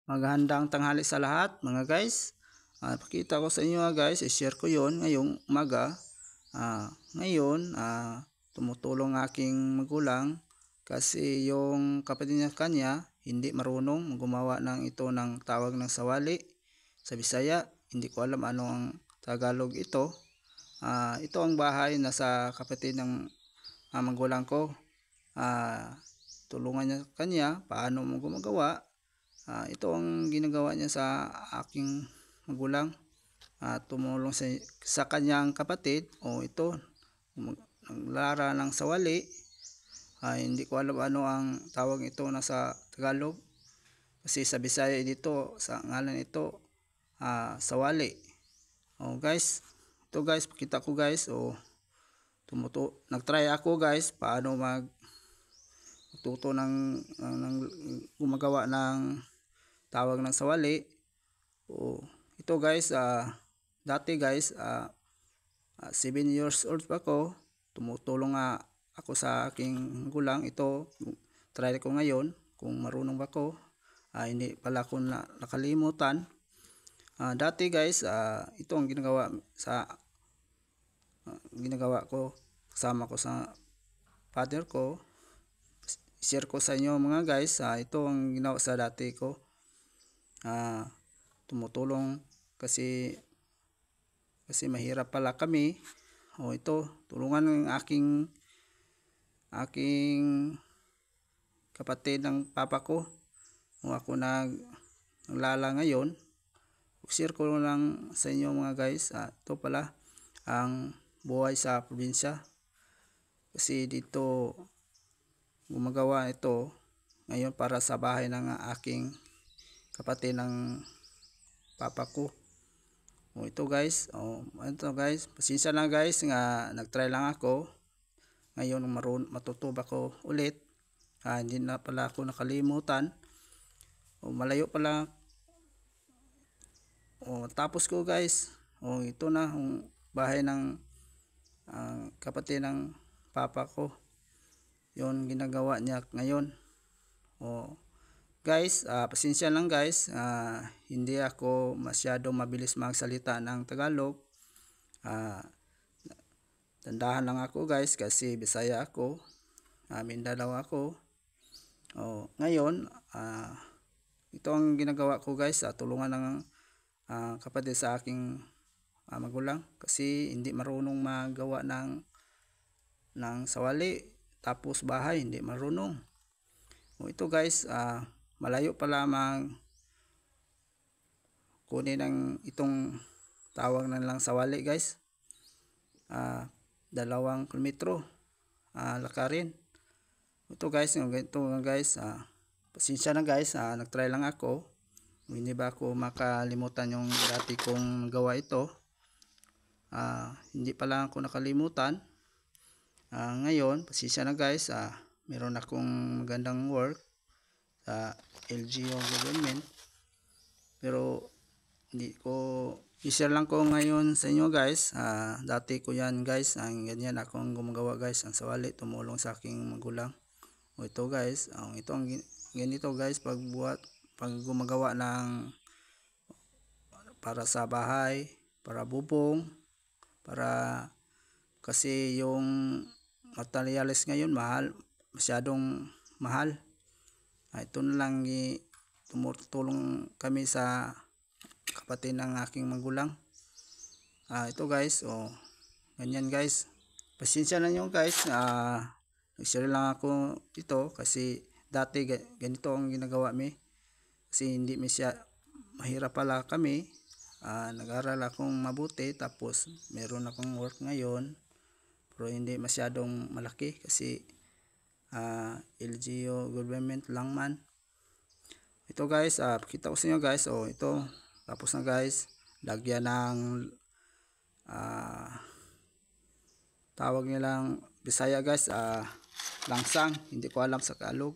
Magandang tanghali sa lahat mga guys. Pakita ko sa inyo guys, i-share ko yon ngayong umaga. Ngayon, tumutulong aking magulang kasi yung kapatid niya kanya hindi marunong gumawa ng ito ng tawag ng sawali sa Bisaya. Hindi ko alam ano ang Tagalog ito. Ito ang bahay na sa kapatid ng magulang ko. Tulungan niya kanya paano mo gumagawa. Ito ang ginagawa niya sa aking magulang. Tumulong sa kanyang kapatid. Ito, naglara ng sawali. Hindi ko alam ano ang tawag ito na sa Tagalog. Kasi sa Bisaya dito, sa ngalan ito, sawali. Guys, ito guys, pakita ko guys. Nagtry ako guys, paano magtuto ng gumagawa ng tawag ng sawali. Ito guys, dati guys, 7 years old pa ako, tumutulong ako sa aking gulang. Ito, try ko ngayon kung marunong ba ako. Hindi pala ako nakalimutan. Dati guys, ito ang ginagawa ko, kasama ko sa father ko. Share ko sa inyo mga guys. Ito ang ginawa sa dati ko. Tumutulong kasi mahirap pala kami. Ito, tulungan ng aking kapatid ng papa ko. Ako naglala ngayon. Share ko lang sa inyo mga guys. Ito pala ang buhay sa probinsya. Kasi dito gumagawa ito ngayon para sa bahay ng aking kapatid ng papa ko. Ito guys, pasensya na guys nga nagtry lang ako. Ngayon matuto ako ulit. Hindi na pala ako nakalimutan. Malayo pala. Tapos ko guys. Ito na ang bahay ng kapatid ng papa ko. Yon ginagawa niya ngayon. Guys, pasensya lang guys. Hindi ako masyado mabilis magsalita ng Tagalog. Tandahan lang ako guys kasi Bisaya ako. Mindanao ako. Ngayon, ito ang ginagawa ko guys. Tulungan ng kapatid sa aking magulang kasi hindi marunong magawa ng sawali. Tapos bahay, hindi marunong. Ito guys, malayo pala kunin ng itong tawag na lang sawali guys. 2 kilometro lakarin. Ito guys, pasensya na guys, nagtry lang ako. Hindi ba ako makalimutan yung dati kong gawa ito. Hindi pala ako nakalimutan. Ngayon, pasensya na guys, meron akong magandang work sa LGU government, pero hindi ko i-share lang ko ngayon sa inyo guys. Dati ko yan guys, ganyan akong gumagawa guys ang sawali, tumulong sa aking magulang. Ito guys, ito ang ganito guys pag gumagawa ng para sa bahay, para bubong, para kasi yung materials ngayon masyadong mahal. Ito na lang tumutulong kami sa kapatid ng aking magulang. Ito guys, ganyan guys. Pasensya na nyo guys. Nag-share lang ako dito kasi dati ganito ang ginagawa mi. Kasi hindi mahirap pala kami. Nag-aral akong mabuti tapos meron akong work ngayon. Pero hindi masyadong malaki kasi LGU government lang man. Ito guys, pakita ko sa inyo guys. Ito, tapos na guys. Lagyan ng tawag nilang Bisaya guys, langsang. Hindi ko alam sa Tagalog.